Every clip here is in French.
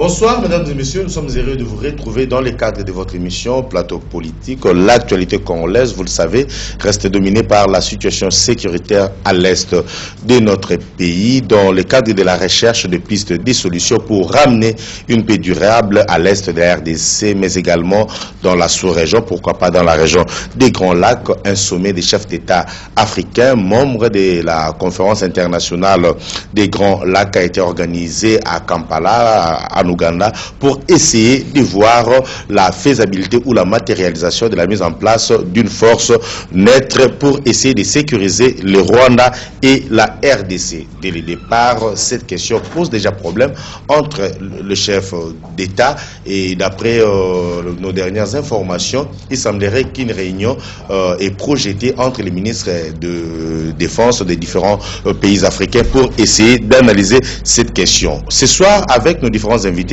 Bonsoir mesdames et messieurs, nous sommes heureux de vous retrouver dans le cadre de votre émission Plateau Politique. L'actualité congolaise, vous le savez, reste dominée par la situation sécuritaire à l'est de notre pays, dans le cadre de la recherche de pistes de solutions pour ramener une paix durable à l'est de la RDC, mais également dans la sous-région, pourquoi pas dans la région des Grands Lacs. Un sommet des chefs d'État africains, membres de la conférence internationale des Grands Lacs, a été organisé à Kampala, en Ouganda, pour essayer de voir la faisabilité ou la matérialisation de la mise en place d'une force neutre pour essayer de sécuriser le Rwanda et la RDC. Dès le départ, cette question pose déjà problème entre le chef d'État et d'après nos dernières informations, il semblerait qu'une réunion est projetée entre les ministres de défense des différents pays africains pour essayer d'analyser cette question. Ce soir, avec nos différents invités,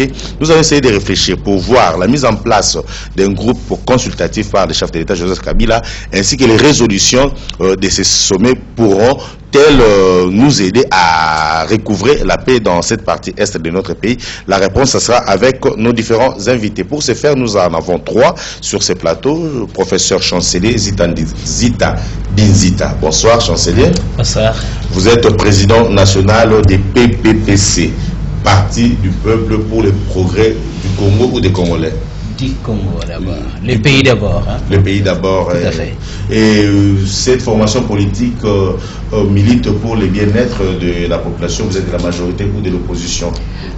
nous allons essayer de réfléchir pour voir la mise en place d'un groupe consultatif par le chef de l'État Joseph Kabila, ainsi que les résolutions de ces sommets pourront-elles nous aider à recouvrer la paix dans cette partie est de notre pays. La réponse sera avec nos différents invités. Pour ce faire, nous en avons trois sur ce plateau. Professeur chancelier Zita Binzita. Bonsoir chancelier. Bonsoir. Vous êtes président national des PPPC, Parti du peuple pour le progrès du Congo ou des Congolais? Du Congo d'abord. Le pays d'abord. Hein? Le pays d'abord. Tout à fait. Et cette formation politique milite pour le bien-être de la population. Vous êtes de la majorité ou de l'opposition?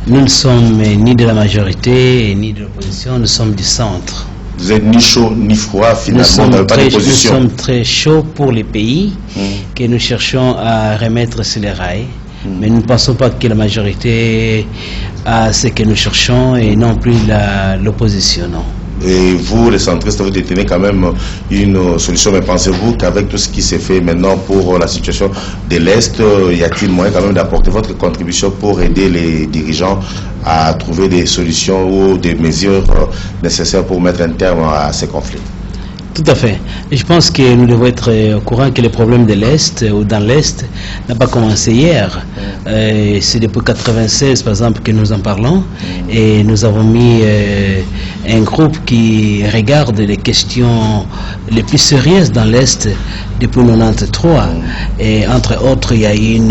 Nous ne sommes ni de la majorité ni de l'opposition, nous sommes du centre. Vous êtes ni chaud ni froid finalement, nous sommes très chauds pour les pays que nous cherchons à remettre sur les rails. Mais nous ne pensons pas que la majorité a ce que nous cherchons et non plus l'opposition, non. Et vous, les centristes, vous détenez quand même une solution, mais pensez-vous qu'avec tout ce qui s'est fait maintenant pour la situation de l'Est, y a-t-il moyen quand même d'apporter votre contribution pour aider les dirigeants à trouver des solutions ou des mesures nécessaires pour mettre un terme à ces conflits? Tout à fait. Et je pense que nous devons être au courant que le problème de l'Est ou dans l'Est n'a pas commencé hier. C'est depuis 1996 par exemple que nous en parlons et nous avons mis un groupe qui regarde les questions les plus sérieuses dans l'Est depuis 1993. Et entre autres, il y a une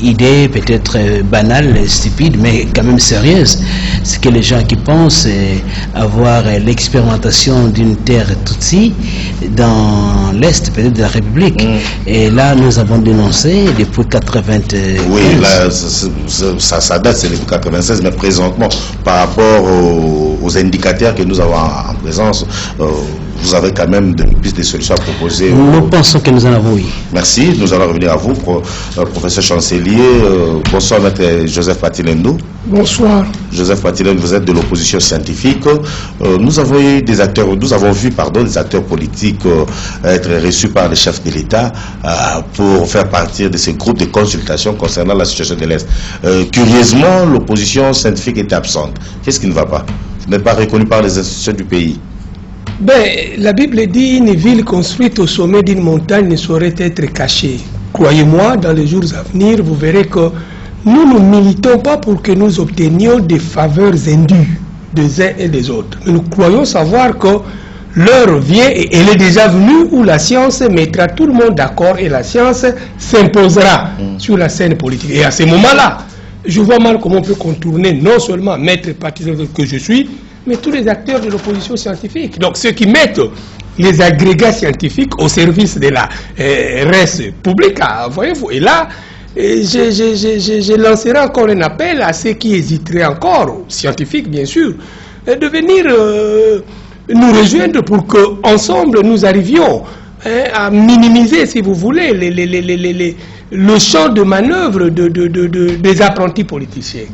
idée peut-être banale, stupide, mais quand même sérieuse. C'est que les gens qui pensent avoir l'expérimentation d'une terre Tutsi dans l'Est peut-être de la République. Et là, nous avons dénoncé depuis 1995. Oui, là, ça date, c'est depuis 1996, mais présentement, par rapport aux indicateurs que nous avons en présence, vous avez quand même des pistes de solutions à proposer. Nous pensons que nous en avons, oui. Merci. Nous allons revenir à vous, professeur chancelier. Bonsoir, maître Joseph Patilendo. Bonsoir. Joseph Patilendo, vous êtes de l'opposition scientifique. Nous avons vu des acteurs politiques être reçus par les chefs de l'État pour faire partie de ce groupe de consultation concernant la situation de l'Est. Curieusement, l'opposition scientifique est absente. Qu'est-ce qui ne va pas? Vous n'êtes pas reconnu par les institutions du pays? Ben, la Bible dit une ville construite au sommet d'une montagne ne saurait être cachée. Croyez-moi, dans les jours à venir, vous verrez que nous ne militons pas pour que nous obtenions des faveurs indues des uns et des autres. Mais nous croyons savoir que l'heure vient et elle est déjà venue où la science mettra tout le monde d'accord et la science s'imposera sur la scène politique. Et à ce moment-là, je vois mal comment on peut contourner non seulement maître partisan que je suis, mais tous les acteurs de l'opposition scientifique. Donc ceux qui mettent les agrégats scientifiques au service de la res publica, voyez-vous. Et là, je lancerai encore un appel à ceux qui hésiteraient encore, scientifiques bien sûr, de venir nous rejoindre pour qu'ensemble nous arrivions à minimiser, si vous voulez, le champ de manœuvre des apprentis politiciens.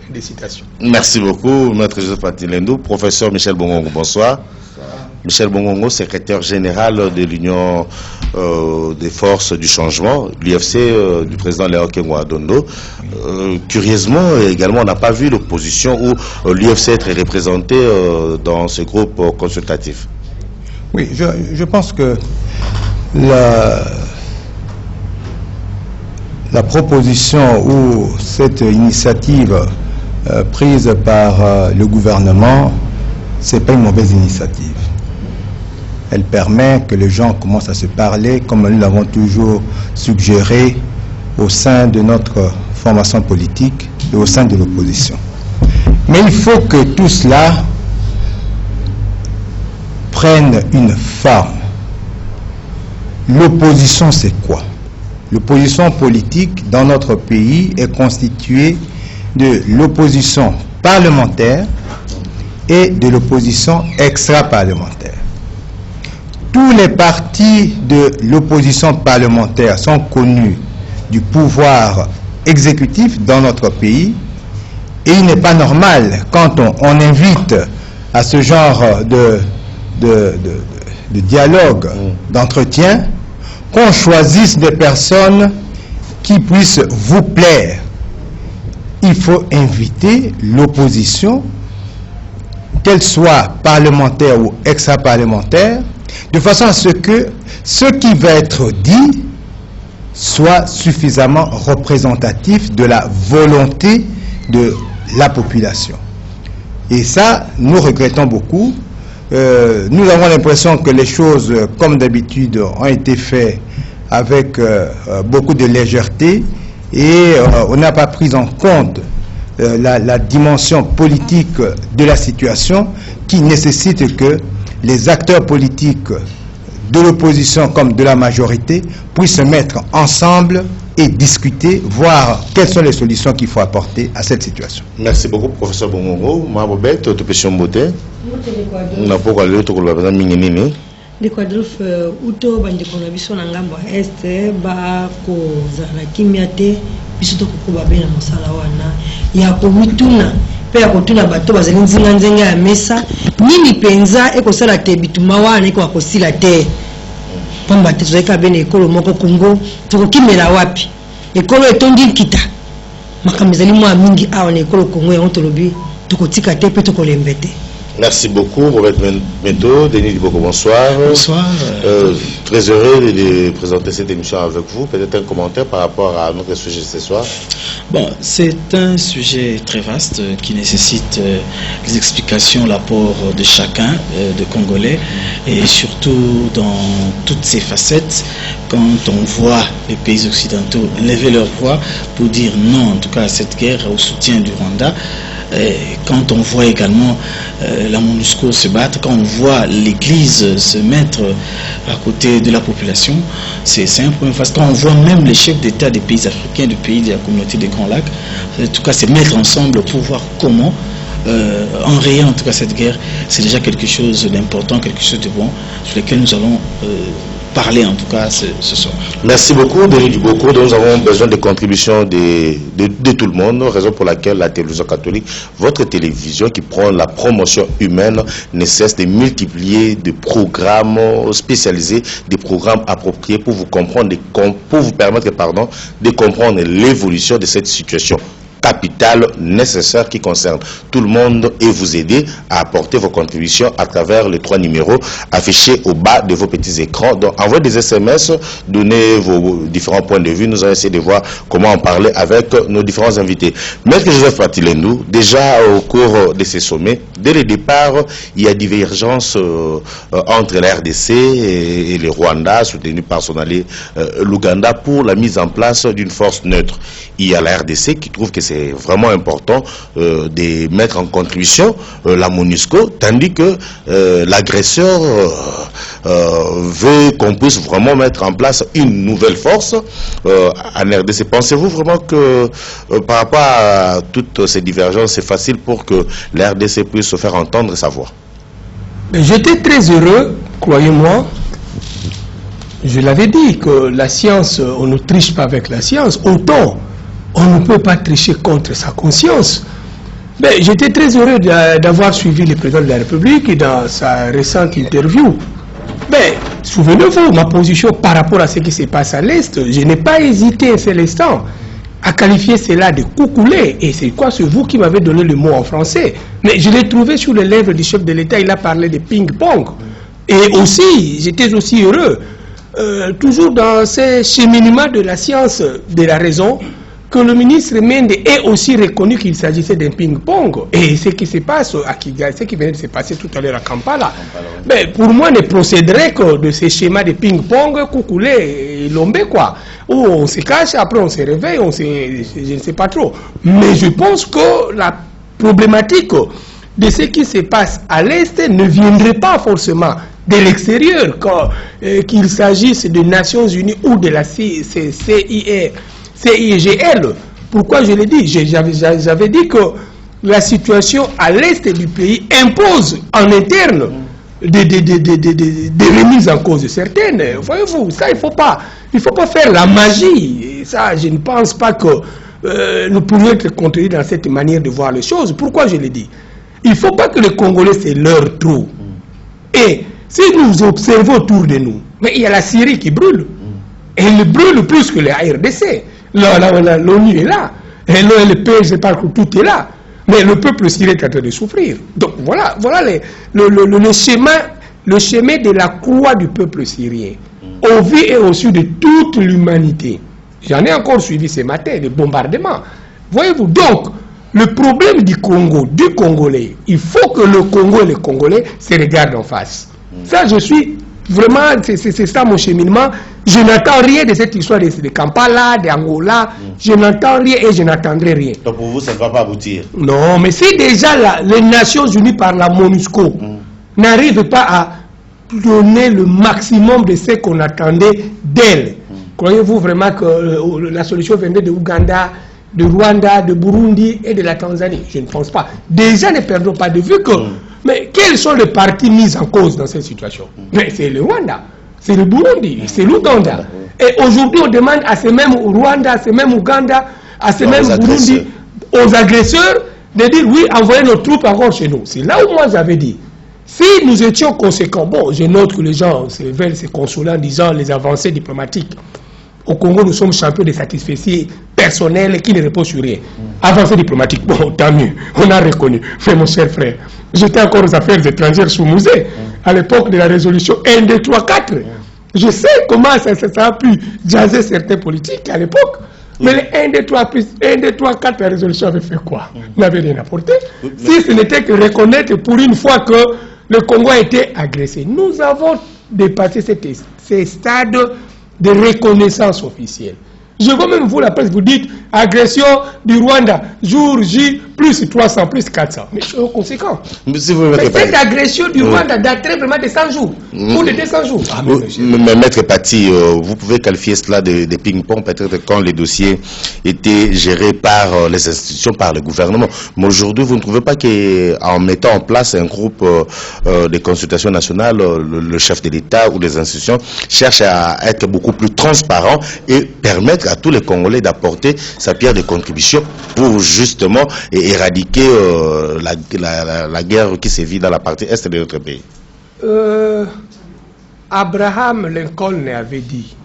Des citations. Merci beaucoup, maître Joseph Patilendo. Professeur Michel Bongongo, bonsoir. Michel Bongongo, secrétaire général de l'Union des forces du changement, l'UFC du président Léon Kengo-Adondo. Curieusement, également, on n'a pas vu l'opposition ou l'UFC être représenté dans ce groupe consultatif. Oui, je pense que la proposition ou cette initiative prise par le gouvernement, ce n'est pas une mauvaise initiative. Elle permet que les gens commencent à se parler, comme nous l'avons toujours suggéré au sein de notre formation politique et au sein de l'opposition. Mais il faut que tout cela prenne une forme. L'opposition, c'est quoi? L'opposition politique dans notre pays est constituée de l'opposition parlementaire et de l'opposition extra-parlementaire. Tous les partis de l'opposition parlementaire sont connus du pouvoir exécutif dans notre pays et il n'est pas normal quand on invite à ce genre de dialogue, d'entretien, qu'on choisisse des personnes qui puissent vous plaire. Il faut inviter l'opposition, qu'elle soit parlementaire ou extra-parlementaire, de façon à ce que ce qui va être dit soit suffisamment représentatif de la volonté de la population. Et ça, nous regrettons beaucoup. Nous avons l'impression que les choses, comme d'habitude, ont été faites avec beaucoup de légèreté et on n'a pas pris en compte la dimension politique de la situation qui nécessite que les acteurs politiques de l'opposition comme de la majorité puissent se mettre ensemble et discuter, voir quelles sont les solutions qu'il faut apporter à cette situation. Merci beaucoup, professeur Bongongo. Mabobet, tu peux chambouter. On a pourquoi le tour de la minine. Les quadrupes uto bandeko na biso na ngambo este ba ko zala kimiate biso to ko ba bena mosala wana ya ko mituna pe ya ko tuna bato bazali nzinga nzenga ya mesa nini penza e ko sala te bituma wana ko ko sila te pamba te zoeka bene ekolo moko Kongo to ko kimela wapi ekolo etondi kita makamezali mwa mingi awa na ekolo Kongo ya ontolobi to ko tika te pe to ko lembete. Merci beaucoup, Robert Mento, Denis Diboko, bonsoir. Bonsoir. Très heureux de présenter cette émission avec vous. Peut-être un commentaire par rapport à notre sujet ce soir. Bon, c'est un sujet très vaste qui nécessite les explications, l'apport de chacun, de Congolais, et surtout dans toutes ses facettes, quand on voit les pays occidentaux lever leur voix pour dire non, en tout cas à cette guerre, au soutien du Rwanda. Quand on voit également la MONUSCO se battre, quand on voit l'Église se mettre à côté de la population, c'est un problème. Quand on voit même les chefs d'État des pays africains, des pays de la communauté des Grands Lacs, en tout cas c'est mettre ensemble pour voir comment enrayer en tout cas cette guerre, c'est déjà quelque chose d'important, quelque chose de bon, sur lequel nous allons parler en tout cas ce soir. Merci beaucoup, Denis Diboko. Nous avons besoin de contributions de tout le monde, raison pour laquelle la télévision catholique, votre télévision qui prend la promotion humaine, ne cesse de multiplier des programmes spécialisés, des programmes appropriés pour vous comprendre, pour vous permettre de comprendre l'évolution de cette situation capitale nécessaire qui concerne tout le monde et vous aider à apporter vos contributions à travers les 3 numéros affichés au bas de vos petits écrans. Donc envoyez des SMS, donnez vos différents points de vue, nous allons essayer de voir comment en parler avec nos différents invités. Maître Joseph Patilendou, déjà au cours de ces sommets, dès le départ, il y a divergence entre la RDC et le Rwanda, soutenu par son allié l'Ouganda, pour la mise en place d'une force neutre. Il y a la RDC qui trouve que c'est vraiment important de mettre en contribution la MONUSCO, tandis que l'agresseur veut qu'on puisse vraiment mettre en place une nouvelle force en RDC. Pensez-vous vraiment que par rapport à toutes ces divergences, c'est facile pour que la RDC puisse se faire entendre sa voix? J'étais très heureux, croyez-moi. Je l'avais dit que la science, on ne triche pas avec la science, autant on ne peut pas tricher contre sa conscience. Mais j'étais très heureux d'avoir suivi le président de la République dans sa récente interview. Mais souvenez-vous, ma position par rapport à ce qui se passe à l'Est, je n'ai pas hésité un seul instant à qualifier cela de coucoulé. Et c'est quoi? C'est vous qui m'avez donné le mot en français. Mais je l'ai trouvé sur les lèvres du chef de l'État, il a parlé de ping-pong. Et aussi, j'étais aussi heureux, toujours dans ce cheminement de la science, de la raison, que le ministre Mende ait aussi reconnu qu'il s'agissait d'un ping-pong. Et ce qui se passe à Kigali, ce qui vient de se passer tout à l'heure à Kampala, mais pour moi ne procéderait que de ces schémas de ping-pong, coucoulé et lombé, quoi. Où on se cache, après on se réveille, je ne sais pas trop. Mais je pense que la problématique de ce qui se passe à l'Est ne viendrait pas forcément de l'extérieur, qu'il s'agisse des Nations Unies ou de la CIGL. Pourquoi je l'ai dit? J'avais dit que la situation à l'est du pays impose en interne des remises en cause certaines. Voyez-vous, ça il ne faut pas faire la magie. Et ça, je ne pense pas que nous pourrions être contredits dans cette manière de voir les choses. Pourquoi je l'ai dit? Il ne faut pas que les Congolais c'est leur trou. Et si nous observons autour de nous, mais il y a la Syrie qui brûle. Elle brûle plus que la RDC. L'ONU est là. Et l'OLP, je sais pas que tout est là. Mais le peuple syrien est en train de souffrir. Donc voilà le chemin de la croix du peuple syrien. Au vu et au su de toute l'humanité. J'en ai encore suivi ce matin, les bombardements. Voyez-vous, donc, le problème du Congo, du Congolais, il faut que le Congo et les Congolais se regardent en face. Ça, je suis vraiment, c'est ça mon cheminement. Je n'entends rien de cette histoire de Kampala, d'Angola. Je n'entends rien et je n'attendrai rien. Donc pour vous, ça ne va pas aboutir? Non, mais si déjà les Nations Unies par la MONUSCO n'arrivent pas à donner le maximum de ce qu'on attendait d'elle, croyez-vous vraiment que la solution viendrait de Ouganda, de Rwanda, de Burundi et de la Tanzanie? Je ne pense pas. Déjà, ne perdons pas de vue que... Mais quels sont les partis mis en cause dans cette situation? Mais c'est le Rwanda, c'est le Burundi, c'est l'Ouganda. Et aujourd'hui, on demande à ces mêmes Rwanda, à ces mêmes Ouganda, à ces mêmes Burundi, aux agresseurs, de dire oui, envoyez nos troupes encore chez nous. C'est là où moi j'avais dit, si nous étions conséquents, bon, je note que les gens se veulent se consoler en disant les avancées diplomatiques. Au Congo, nous sommes champions de satisfaits personnels qui ne reposent sur rien. Avancée diplomatique, bon, tant mieux, on a reconnu. Mais mon cher frère, j'étais encore aux affaires étrangères sous Musée, à l'époque de la résolution 1, 2, 3, 4. Je sais comment ça a pu jaser certains politiques à l'époque. Mais les 1, 2, 3, plus 1, 2, 3, 4, la résolution avait fait quoi? N'avait rien apporté. Si ce n'était que reconnaître pour une fois que le Congo a été agressé. Nous avons dépassé ces stades de reconnaissance officielle. Je vois même vous, la presse, vous dites agression du Rwanda, jour J, plus 300, plus 400. Mais je suis conséquent. Mais cette agression du Rwanda daterait vraiment de 100 jours, ou de 200 jours. Mais Maître Pati, vous pouvez qualifier cela de ping-pong, peut-être quand les dossiers étaient gérés par les institutions, par le gouvernement. Mais aujourd'hui, vous ne trouvez pas qu'en mettant en place un groupe de consultation nationale, le chef de l'État ou les institutions cherchent à être beaucoup plus transparent et permettre à tous les Congolais d'apporter sa pierre de contribution pour justement éradiquer la guerre qui sévit dans la partie est de notre pays? Abraham Lincoln avait dit,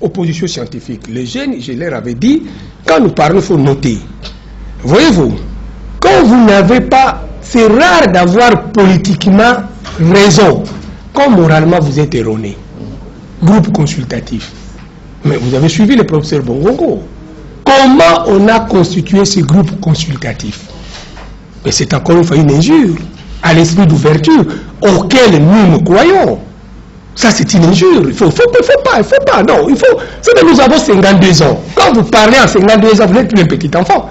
opposition scientifique, les jeunes, je leur avais dit, quand nous parlons, il faut noter. Voyez-vous, quand vous n'avez pas, c'est rare d'avoir politiquement raison, quand moralement vous êtes erroné. Groupe consultatif. Mais vous avez suivi le professeur Bongongo. Comment on a constitué ce groupe consultatif? Mais c'est encore une fois une injure à l'esprit d'ouverture auquel nous croyons. Ça, c'est une injure. Il faut pas. Non, il faut. C'est que nous avons 52 ans. Quand vous parlez en 52 ans, vous n'êtes plus un petit enfant.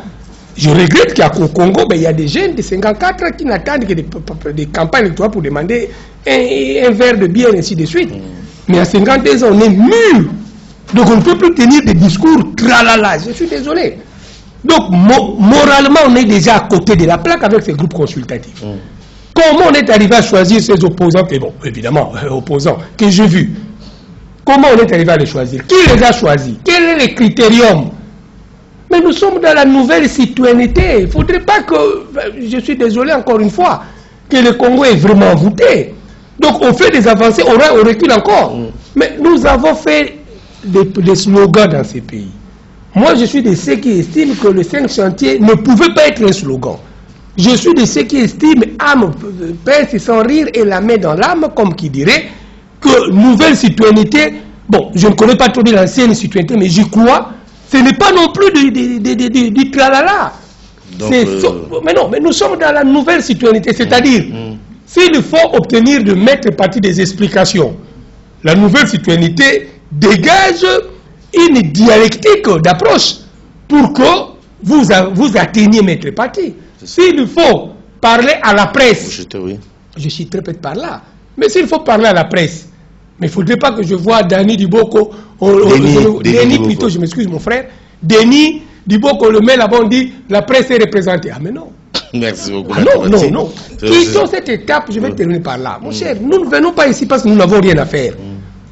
Je regrette qu'au Congo, il y a des jeunes de 54 qui n'attendent que des campagnes électorales pour demander un verre de bière, ainsi de suite. Mais à 52 ans, on est mûrs. Donc on ne peut plus tenir des discours tralala. Je suis désolé. Donc moralement, on est déjà à côté de la plaque avec ces groupes consultatifs. Comment on est arrivé à choisir ces opposants, et bon, évidemment, opposants, que j'ai vus? Comment on est arrivé à les choisir? Qui les a choisis? Quel est le critérium? Mais nous sommes dans la nouvelle citoyenneté. Il ne faudrait pas que, je suis désolé encore une fois, que le Congo est vraiment envoûté. Donc on fait des avancées, on recule encore. Mais nous avons fait des slogans dans ces pays. Moi, je suis de ceux qui estiment que le 5 chantiers ne pouvait pas être un slogan. Je suis de ceux qui estiment âme pince sans rire et la main dans l'âme, comme qui dirait que nouvelle citoyenneté, bon, je ne connais pas trop bien l'ancienne citoyenneté, mais j'y crois, Ce n'est pas non plus du tralala. Mais non, mais nous sommes dans la nouvelle citoyenneté, c'est-à-dire, s'il faut obtenir de mettre partie des explications, la nouvelle citoyenneté dégage une dialectique d'approche pour que vous atteigniez mettre parti. S'il faut parler à la presse, je citerai peut-être par là, mais s'il faut parler à la presse, mais il ne faudrait pas que je vois Denis Diboko, Denis plutôt, je m'excuse mon frère, Denis Diboko le met là-bas, on dit la presse est représentée. Ah mais non. Merci beaucoup. Ah non. Quittons cette étape, je vais terminer par là. Mon cher, nous ne venons pas ici parce que nous n'avons rien à faire.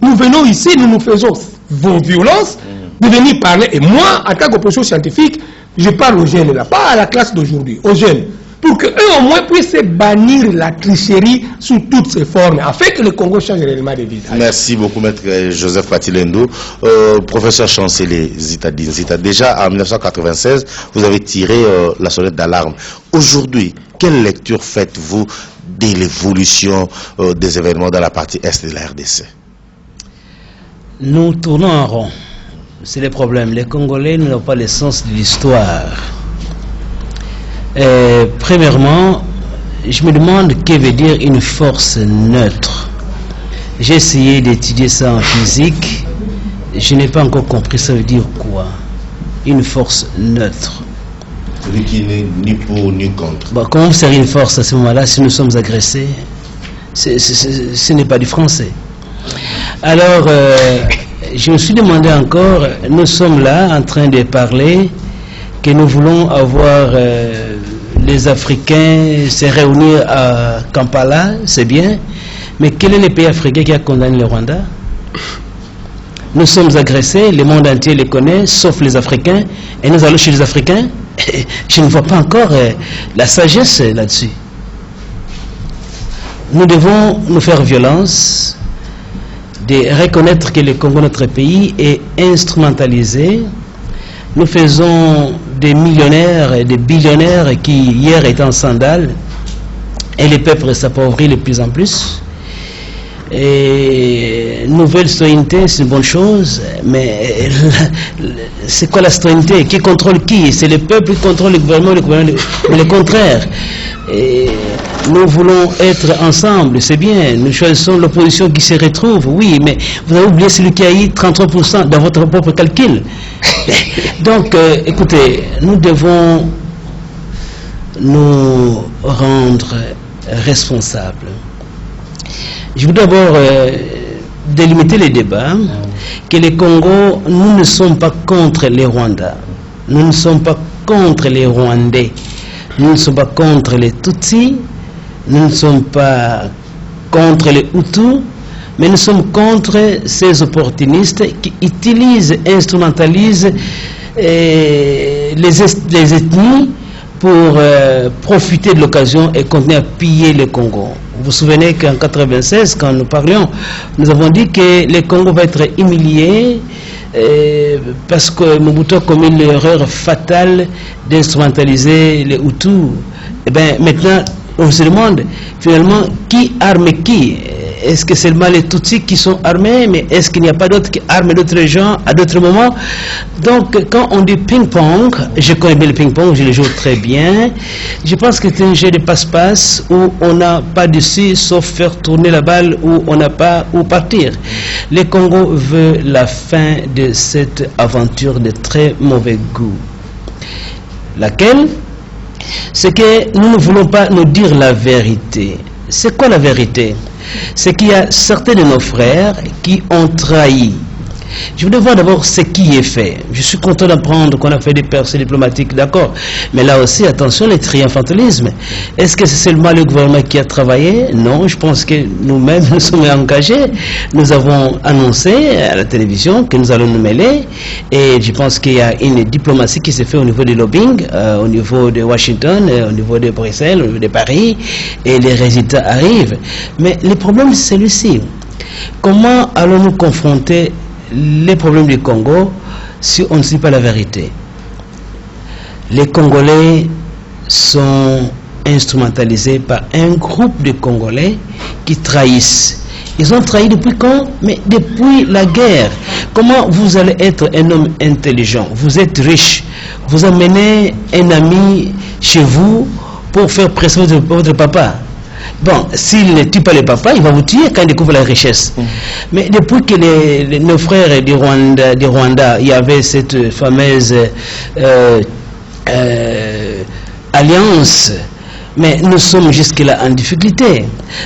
Nous venons ici, nous faisons vos violences, de venir parler. Et moi, en tant qu'opposition scientifique, je parle aux jeunes là, pas à la classe d'aujourd'hui, aux jeunes. Pour qu'eux au moins puissent bannir la tricherie sous toutes ses formes, afin que le Congo change réellement de visage. Merci beaucoup, maître Joseph Patilendo. Professeur chancelier Zitadine Zita, déjà en 1996, vous avez tiré la sonnette d'alarme. Aujourd'hui, quelle lecture faites-vous de l'évolution des événements dans la partie est de la RDC? Nous tournons en rond. C'est le problème. Les Congolais n'ont pas le sens de l'histoire. Premièrement, je me demande que veut dire une force neutre. J'ai essayé d'étudier ça en physique. Je n'ai pas encore compris ça veut dire quoi. Une force neutre. Celui qui n'est ni pour ni contre. Bon, comment serait une force à ce moment-là si nous sommes agressés? Ce n'est pas du français. Alors, je me suis demandé encore, nous sommes là en train de parler que nous voulons avoir les Africains se réunir à Kampala, c'est bien, mais quel est le pays africain qui a condamné le Rwanda? Nous sommes agressés, le monde entier les connaît, sauf les Africains, et nous allons chez les Africains. Je ne vois pas encore la sagesse là-dessus. Nous devons nous faire violence, de reconnaître que le Congo, notre pays, est instrumentalisé. Nous faisons des millionnaires et des billionnaires qui hier étaient en sandales et le peuple s'appauvrit de plus en plus. Et nouvelle citoyenneté, c'est une bonne chose, mais c'est quoi la citoyenneté? Qui contrôle qui? C'est le peuple qui contrôle le gouvernement, mais le contraire. Et nous voulons être ensemble, c'est bien, nous choisissons l'opposition qui se retrouve, oui, mais vous avez oublié celui qui a eu 33% dans votre propre calcul. Donc, écoutez, nous devons nous rendre responsables. Je veux d'abord délimiter les débats, que le Congo, nous ne sommes pas contre les Rwandais, nous ne sommes pas contre les Rwandais, nous ne sommes pas contre les Tutsis, nous ne sommes pas contre les Hutus, mais nous sommes contre ces opportunistes qui utilisent, instrumentalisent les ethnies pour profiter de l'occasion et continuer à piller le Congo. Vous vous souvenez qu'en 1996, quand nous parlions, nous avons dit que le Congo va être humilié parce que Mobutu a commis l'erreur fatale d'instrumentaliser les Hutus. Et bien maintenant, on se demande finalement qui arme qui. Est-ce que c'est seulement les Tutsis qui sont armés, mais est-ce qu'il n'y a pas d'autres qui arment d'autres gens à d'autres moments? Donc, quand on dit ping-pong, je connais bien le ping-pong, je le joue très bien. Je pense que c'est un jeu de passe-passe où on n'a pas dessus sauf faire tourner la balle où on n'a pas où partir. Le Congo veut la fin de cette aventure de très mauvais goût. Laquelle? C'est que nous ne voulons pas nous dire la vérité. C'est quoi la vérité? C'est qu'il y a certains de nos frères qui ont trahi. Je voudrais voir d'abord ce qui est fait. Je suis content d'apprendre qu'on a fait des percées diplomatiques, d'accord. Mais là aussi, attention, le triomphalisme. Est-ce que c'est seulement le gouvernement qui a travaillé? Non, je pense que nous-mêmes nous sommes engagés. Nous avons annoncé à la télévision que nous allons nous mêler. Et je pense qu'il y a une diplomatie qui s'est faite au niveau du lobbying, au niveau de Washington, au niveau de Bruxelles, au niveau de Paris. Et les résultats arrivent. Mais le problème, c'est celui-ci. Comment allons-nous confronter les problèmes du Congo si on ne dit pas la vérité? Les Congolais sont instrumentalisés par un groupe de Congolais qui trahissent. Ils ont trahi depuis quand? Mais depuis la guerre. Comment vous allez être un homme intelligent? Vous êtes riche. Vous amenez un ami chez vous pour faire pression de votre papa. Bon, s'il ne tue pas le papa, il va vous tuer quand il découvre la richesse. Mais depuis que nos frères du Rwanda, il y avait cette fameuse alliance, mais nous sommes jusque-là en difficulté.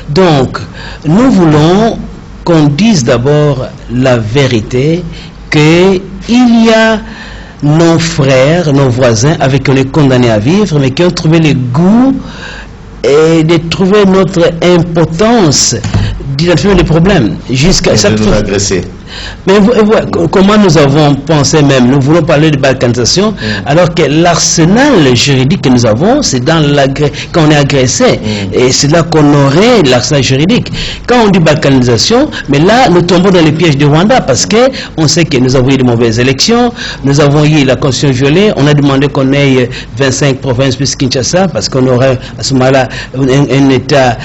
Donc, nous voulons qu'on dise d'abord la vérité, qu'il y a nos frères, nos voisins avec qui on est condamnés à vivre, mais qui ont trouvé le goût et de trouver notre impotence d'identifier les problèmes jusqu'à ça. Nous agresser. Mais comment nous avons pensé même, nous voulons parler de balkanisation, alors que l'arsenal juridique que nous avons, c'est quand on est agressé, et c'est là qu'on aurait l'arsenal juridique. Quand on dit balkanisation, mais là, nous tombons dans les pièges du Rwanda, parce que on sait que nous avons eu de mauvaises élections, nous avons eu la constitution violée, on a demandé qu'on ait 25 provinces plus Kinshasa, parce qu'on aurait à ce moment-là un État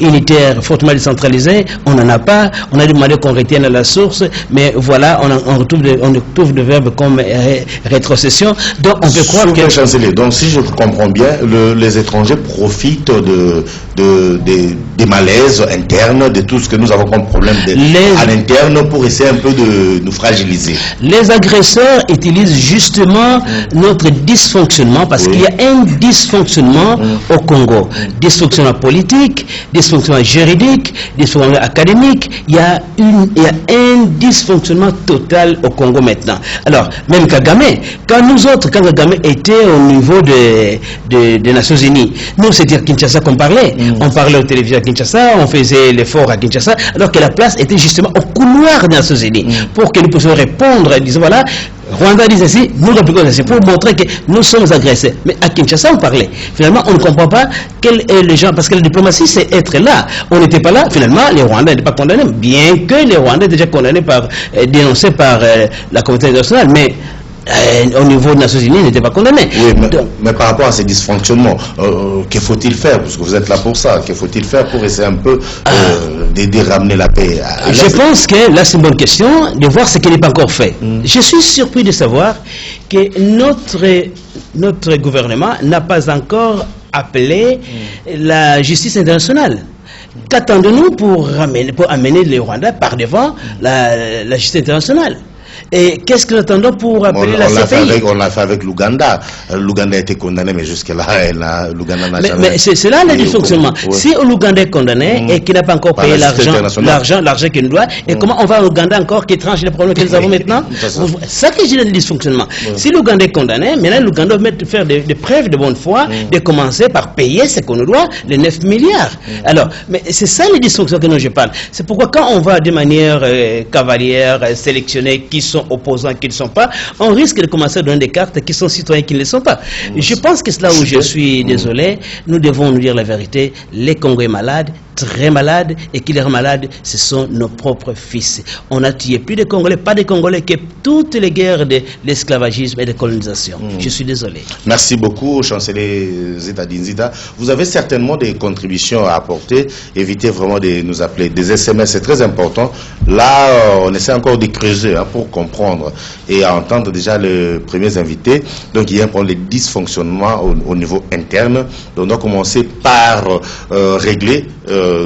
unitaire fortement décentralisé, on n'en a pas, on a demandé qu'on retienne la source, mais voilà, on retrouve de verbes comme rétrocession. Donc on peut croire que... Chancelier, donc si je comprends bien, les étrangers profitent des malaises internes, de tout ce que nous avons comme problème à l'interne pour essayer un peu de nous fragiliser. Les agresseurs utilisent justement notre dysfonctionnement, parce qu'il y a un dysfonctionnement au Congo. Dysfonctionnement politique, dysfonctionnement juridique, dysfonctionnement académique, il y a un dysfonctionnement total au Congo maintenant. Alors, même Kagame, quand Kagame était au niveau des Nations Unies, nous c'était à Kinshasa qu'on parlait. On parlait aux télévisions à Kinshasa, on faisait l'effort à Kinshasa, alors que la place était justement au couloir des Nations Unies, pour que nous puissions répondre et dire voilà, Rwanda dit ceci, nous répliquons ceci, pour montrer que nous sommes agressés. Mais à Kinshasa, on parlait. Finalement, on ne comprend pas quel est le genre, parce que la diplomatie, c'est être là. On n'était pas là, finalement, les Rwandais n'étaient pas condamnés, bien que les Rwandais étaient déjà condamnés dénoncés par la communauté internationale, mais au niveau des Nations Unies, ils n'étaient pas condamnés. Oui, mais par rapport à ces dysfonctionnements, que faut-il faire? Parce que vous êtes là pour ça. Que faut-il faire pour essayer un peu de ramener la paix Je pense que là, c'est une bonne question, de voir ce qui n'est pas encore fait. Je suis surpris de savoir que notre gouvernement n'a pas encore appelé la justice internationale. Qu'attendons-nous pour amener les Rwandais par devant la justice internationale? Et qu'est-ce que nous attendons pour appeler la CPI? On l'a fait avec l'Ouganda. L'Ouganda a été condamné, mais jusque-là, l'Ouganda n'a jamais... Mais c'est là le dysfonctionnement. Si l'Ouganda est condamné et qu'il n'a pas encore payé l'argent qu'il nous doit, et comment on va à l'Ouganda encore qui tranche les problèmes que nous avons maintenant? C'est ça que je dis le dysfonctionnement. Si l'Ouganda est condamné, maintenant l'Ouganda doit faire des preuves de bonne foi, de commencer par payer ce qu'on nous doit, les 9 milliards. Alors, mais c'est ça le dysfonctionnement que je parle. C'est pourquoi quand on va de manière cavalière sélectionner qui sont opposants, qui ne sont pas, on risque de commencer à donner des cartes qui sont citoyens, qui ne le sont pas. Je pense que c'est là où je suis désolé. Nous devons nous dire la vérité. Les Congolais malades, très malades, et qui les rend malades, ce sont nos propres fils. On a tué plus de Congolais, pas de Congolais, que toutes les guerres de l'esclavagisme et de colonisation. Je suis désolé. Merci beaucoup, chancelier Zita Dinzita. Vous avez certainement des contributions à apporter. Évitez vraiment de nous appeler. Des SMS, c'est très important. Là, on essaie encore de creuser pour comprendre et à entendre déjà les premiers invités. Donc, il y a un problème de dysfonctionnement au niveau interne. Donc, on doit commencer par régler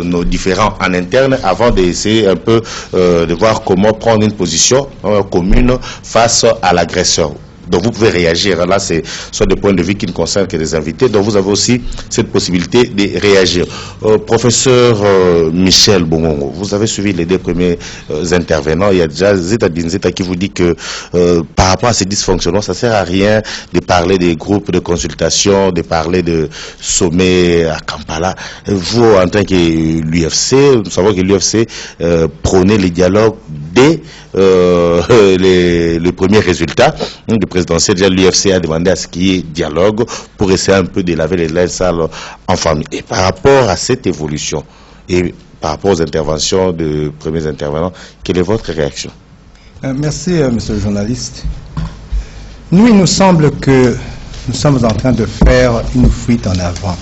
nos différends en interne avant d'essayer un peu de voir comment prendre une position commune face à l'agresseur. Donc vous pouvez réagir. Là, c'est soit des points de vue qui ne concernent que les invités. Donc vous avez aussi cette possibilité de réagir. Professeur Michel Bongongo, vous avez suivi les deux premiers intervenants. Il y a déjà Zita Dinzita qui vous dit que par rapport à ces dysfonctionnements, ça ne sert à rien de parler des groupes de consultation, de parler de sommets à Kampala. Vous, en tant que l'UFC, nous savons que l'UFC prônait les dialogues dès les premiers résultats du présidentiel. Déjà, l'UFC a demandé à ce qu'il y ait dialogue pour essayer un peu de laver les linges sales en famille. Et par rapport à cette évolution et par rapport aux interventions de premiers intervenants, quelle est votre réaction? Merci, monsieur le journaliste. Nous, il nous semble que nous sommes en train de faire une fuite en avant.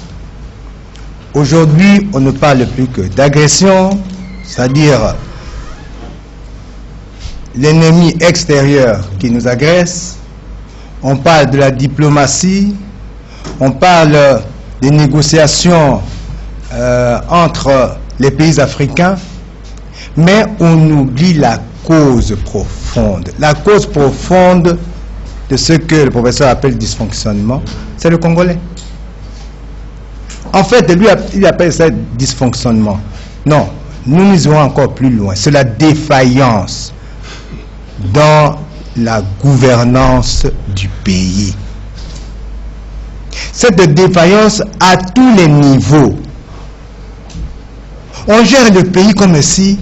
Aujourd'hui, on ne parle plus que d'agression, c'est-à-dire l'ennemi extérieur qui nous agresse, on parle de la diplomatie, on parle des négociations entre les pays africains, mais on oublie la cause profonde. La cause profonde de ce que le professeur appelle dysfonctionnement, c'est le Congolais. En fait, lui, il appelle ça dysfonctionnement. Non, nous irons encore plus loin. C'est la défaillance dans la gouvernance du pays. Cette défaillance à tous les niveaux. On gère le pays comme si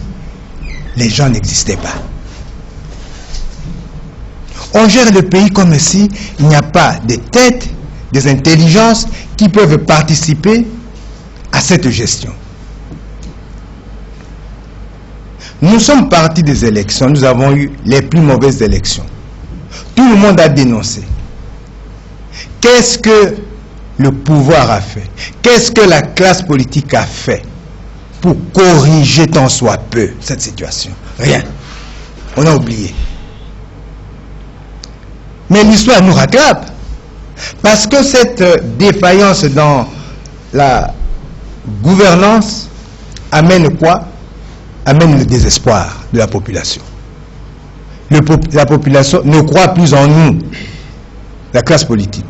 les gens n'existaient pas. On gère le pays comme si il n'y a pas des têtes, des intelligences qui peuvent participer à cette gestion. Nous sommes partis des élections, nous avons eu les plus mauvaises élections. Tout le monde a dénoncé. Qu'est-ce que le pouvoir a fait? Qu'est-ce que la classe politique a fait pour corriger tant soit peu cette situation? Rien. On a oublié. Mais l'histoire nous rattrape. Parce que cette défaillance dans la gouvernance amène quoi? Amène le désespoir de la population. La population ne croit plus en nous, la classe politique.